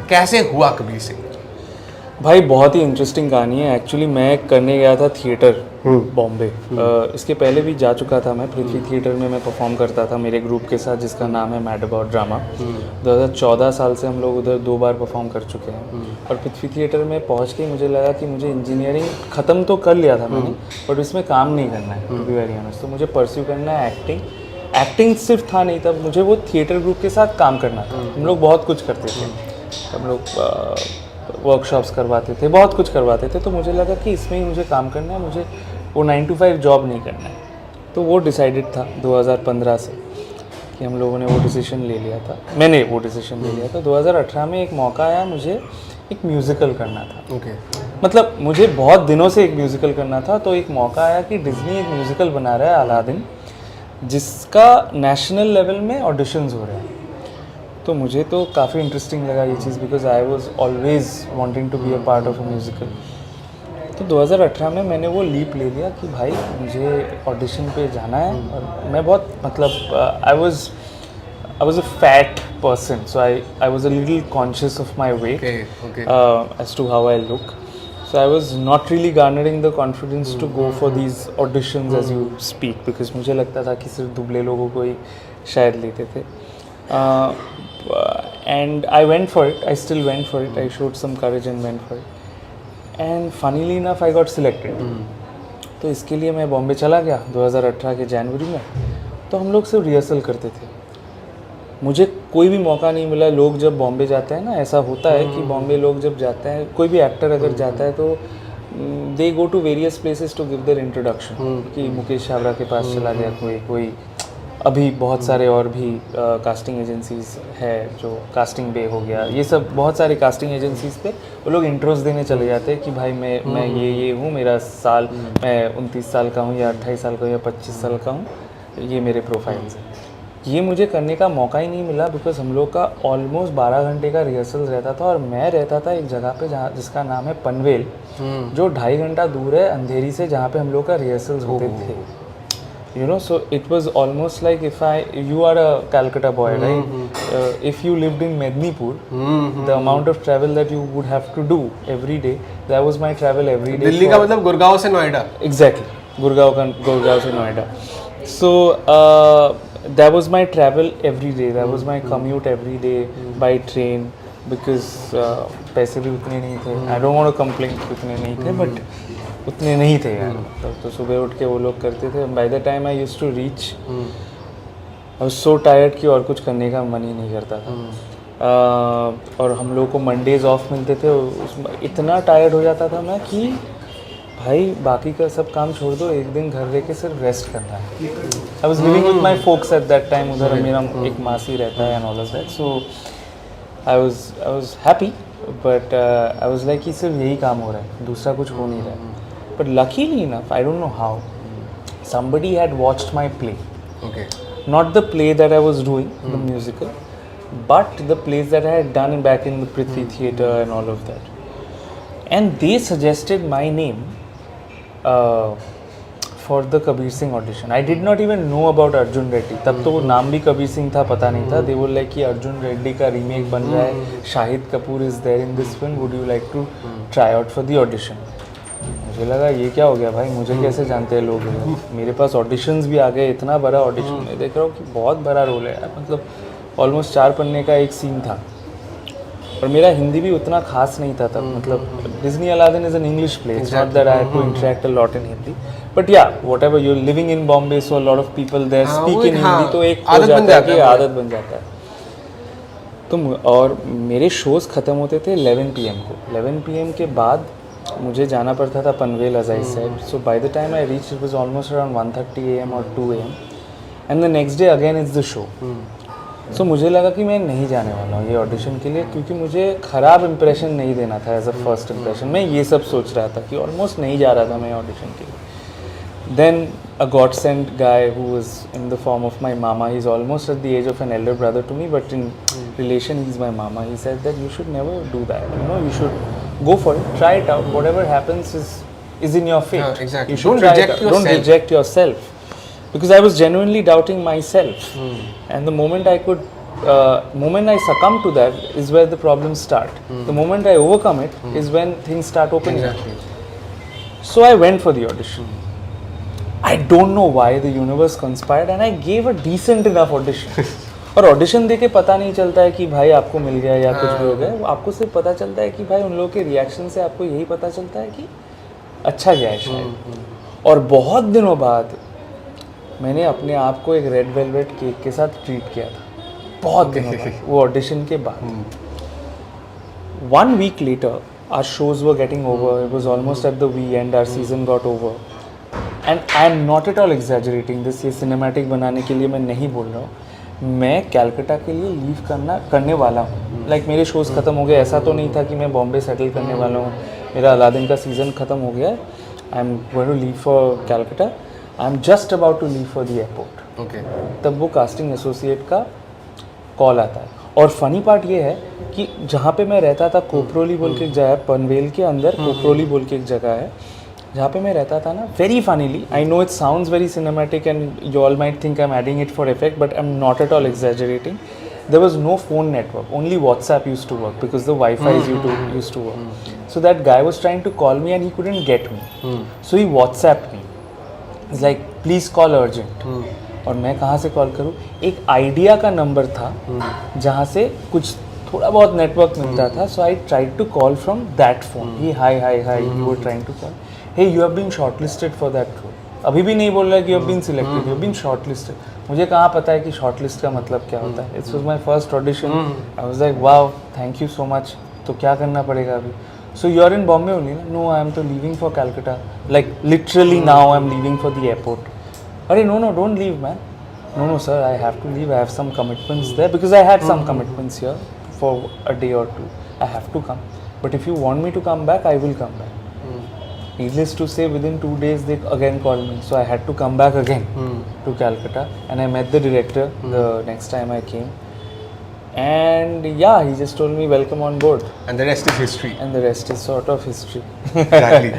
कैसे हुआ कबीर सिंह? भाई बहुत ही इंटरेस्टिंग कहानी है एक्चुअली। मैं करने गया था थिएटर बॉम्बे। इसके पहले भी जा चुका था मैं। पृथ्वी थिएटर में मैं परफॉर्म करता था मेरे ग्रुप के साथ जिसका नाम है मैड अबाउट ड्रामा। 2014 साल से हम लोग उधर 2 बार परफॉर्म कर चुके हैं। और पृथ्वी थिएटर में पहुंच के मुझे लगा कि मुझे इंजीनियरिंग ख़त्म तो कर लिया था मैंने, बट इसमें काम नहीं करना है टू बी वेरी ऑनेस्ट। तो मुझे परस्यू करना है एक्टिंग। एक्टिंग सिर्फ था नहीं, तब मुझे वो थिएटर ग्रुप के साथ काम करना था। हम लोग बहुत कुछ करते थे, हम लोग वर्कशॉप्स करवाते थे, बहुत कुछ करवाते थे। तो मुझे लगा कि इसमें ही मुझे काम करना है, मुझे वो 9 to 5 जॉब नहीं करना है। तो वो डिसाइडेड था 2015 से कि हम लोगों ने वो डिसीजन ले लिया था, मैंने वो डिसीजन ले लिया था। 2018 में एक मौका आया, मुझे एक म्यूज़िकल करना था। मतलब मुझे बहुत दिनों से एक म्यूज़िकल करना था। तो एक मौका आया कि डिज्नी एक म्यूज़िकल बना रहा है अलादीन, जिसका नेशनल लेवल में ऑडिशंस हो रहे हैं। तो मुझे तो काफ़ी इंटरेस्टिंग लगा ये चीज़, because I was always wanting to be a part of a musical. तो 2018 में मैंने वो लीप ले लिया कि भाई मुझे ऑडिशन पे जाना है। और मैं बहुत मतलब I was a fat person, so I was a little conscious of my weight as to how I look. So I was not really garnering the confidence to go for these auditions as you speak, because मुझे लगता था कि सिर्फ दुबले लोगों को ही शायद लेते थे। And I went for it. I still went for it. I showed some courage and went for it. And funnily enough, I got selected. तो इसके लिए मैं बॉम्बे चला गया 2018 के जनवरी में। तो हम लोग सिर्फ रिहर्सल करते थे, मुझे कोई भी मौका नहीं मिला। लोग जब बॉम्बे जाते हैं ना, ऐसा होता है कि बॉम्बे लोग जब जाते हैं, कोई भी एक्टर अगर जाता है तो they go to various places to give their introduction. कि मुकेश छाबड़ा के पास चला गया कोई अभी बहुत सारे और भी कास्टिंग एजेंसीज है, जो कास्टिंग बे हो गया, ये सब बहुत सारे कास्टिंग एजेंसीज पे वो लोग इंट्रोस देने चले जाते हैं कि भाई मैं ये हूँ, मेरा साल मैं 29 साल का हूँ या 28 साल का हूँ या 25 साल का हूँ, ये मेरे प्रोफाइल्स हैं। ये मुझे करने का मौका ही नहीं मिला, बिकॉज हम लोग का ऑलमोस्ट 12 घंटे का रिहर्सल रहता था। और मैं रहता था एक जगह पे जहाँ जिसका नाम है पनवेल, जो 2.5 घंटा दूर है अंधेरी से, जहाँ पे हम लोग का रिहर्सल्स होते थे। You know, so it was almost like you are a Calcutta boy, right? If you lived in Mednipur, the amount of travel that you would have to do every day, that was my travel every day. Delhi का मतलब गुड़गांव से Noida? Exactly, Gurgaon से Noida. So that was my travel every day. That was my commute every day by train, because पैसे भी उतने नहीं थे. I don't want to complain कि उतने नहीं थे, but उतने नहीं थे यार। तो सुबह उठ के वो लोग करते थे। By the time I used to reach, I was so tired कि और कुछ करने का मन ही नहीं करता था। और हम लोग को मंडेज ऑफ मिलते थे, उसमें इतना टायर्ड हो जाता था मैं कि भाई बाकी का सब काम छोड़ दो, एक दिन घर रह के सिर्फ रेस्ट करना है। I was living with my folks at that time. उधर मेरा एक मासी रहता है and all of that. So I was happy, but I was like कि सिर्फ यही काम हो रहा है, दूसरा कुछ हो नहीं रहा है। But luckily enough, I don't know how, somebody had watched my play. Okay. Not the play that I was doing, the musical, but the plays that I had done back in the Prithvi Theatre and all of that. And they suggested my name for the Kabir Singh audition. I did not even know about Arjun Reddy. तब तो वो नाम भी कबीर सिंह था, पता नहीं था। They were like कि अर्जुन रेड्डी का रीमेक बन रहा है, Shahid Kapoor is there in this film, would you like to try out for the audition? मुझे लगा ये क्या हो गया भाई, मुझे कैसे जानते हैं लोग। मेरे पास ऑडिशंस भी आ गए, इतना बड़ा ऑडिशन। मैं देख रहा हूँ कि बहुत बड़ा रोल है यार, मतलब ऑलमोस्ट 4 पन्ने का एक सीन था। और मेरा हिंदी भी उतना खास नहीं था तब, मतलब Disney Aladdin is an English play, it's not that I had to interact a lot in Hindi, but या whatever, you are living in Bombay, so a lot of people there speak in Hindi, तो एक हो जाता है कि आदत बन जाता है। तो और मेरे शोज़ ख़त्म होते थे 11 PM को। 11 PM के बाद मुझे जाना पड़ता था Panvel, as I said. So by the time I reached, it was almost around 1:30 AM or 2 AM. And the next day again it's the show. So मुझे लगा कि मैं नहीं जाने वाला हूँ ये ऑडिशन के लिए, क्योंकि मुझे ख़राब इंप्रेशन नहीं देना था एज अ फर्स्ट इंप्रेशन। मैं ये सब सोच रहा था कि ऑलमोस्ट नहीं जा रहा था मैं ऑडिशन के लिए। Then a God sent guy who was in the form of my mama. He's almost at the age of an elder brother to me, but in relation he's my mama. He said that you should never do that. You know, you should go for it, try it out. Whatever happens is in your fate. Yeah, exactly. You should Don't reject yourself. Don't reject yourself. Because I was genuinely doubting myself. And the moment I could moment I succumb to that is where the problems start. The moment I overcome it is when things start opening up. Exactly. So I went for the audition. I don't know why the universe conspired and I gave a decent enough audition. और audition देके पता नहीं चलता है कि भाई आपको मिल गया या कुछ भी हो गया, आपको सिर्फ पता चलता है कि भाई उन लोगों के रिएक्शन से आपको यही पता चलता है कि अच्छा गया है शायद. और बहुत दिनों बाद मैंने अपने आप को एक रेड वेलवेट केक के साथ ट्रीट किया था, बहुत दिनों बाद, वो ऑडिशन के बाद. 1 week later our shows were getting over, it was almost at the end, our season got over. And I am not at all exaggerating this, ये सिनेमैटिक बनाने के लिए मैं नहीं बोल रहा हूँ. मैं कैलकाटा के लिए लीव करने वाला हूँ. लाइक मेरे शोज़ ख़त्म हो गए, ऐसा तो नहीं था कि मैं बॉम्बे सेटल करने वाला हूँ. मेरा अलादीन का सीज़न ख़त्म हो गया है. I am going to leave for Calcutta. I am just about to leave for the airport. Okay. तब वो कास्टिंग एसोसिएट का कॉल आता है. और फनी पार्ट ये है कि जहाँ पे मैं रहता था, कोपरोली बोल के एक जगह है, पनवेल के अंदर कोपरोली बोल के एक जगह है जहाँ पे मैं रहता था ना. Very funnily, I know it sounds very cinematic and you all might think I am adding it for effect, but I am not at all exaggerating. There was no phone network, only WhatsApp used to work because the Wi-Fi used to work. So that guy was trying to call me and he couldn't get me. So he WhatsApped me. He's like, please call urgent. और मैं कहाँ से call करूँ? एक idea का number था जहाँ से कुछ थोड़ा बहुत नेटवर्क मिलता था. So I tried to call from that phone. He hi, you were trying to call. Hey, you have been shortlisted for that role. अभी भी नहीं बोल रहा कि you have been selected, you have been shortlisted. मुझे कहाँ पता है कि शॉर्टलिस्ट का मतलब क्या होता है. It's was my first audition. I was like wow, thank you so much. तो क्या करना पड़ेगा अभी? So you are in Bombay only? No, I am तो leaving for Calcutta. Like literally now I am leaving for the airport. अरे no, don't leave man. No, sir, I have to leave. I have some commitments there because I had some commitments here for a day or two. I have to come. But if you want me to come back, I will come back. Needless to say, within 2 days they again called me, so I had to come back again to Calcutta, and I met the director the next time I came, and yeah, he just told me welcome on board, And the rest is history. and the rest is sort of history. Exactly.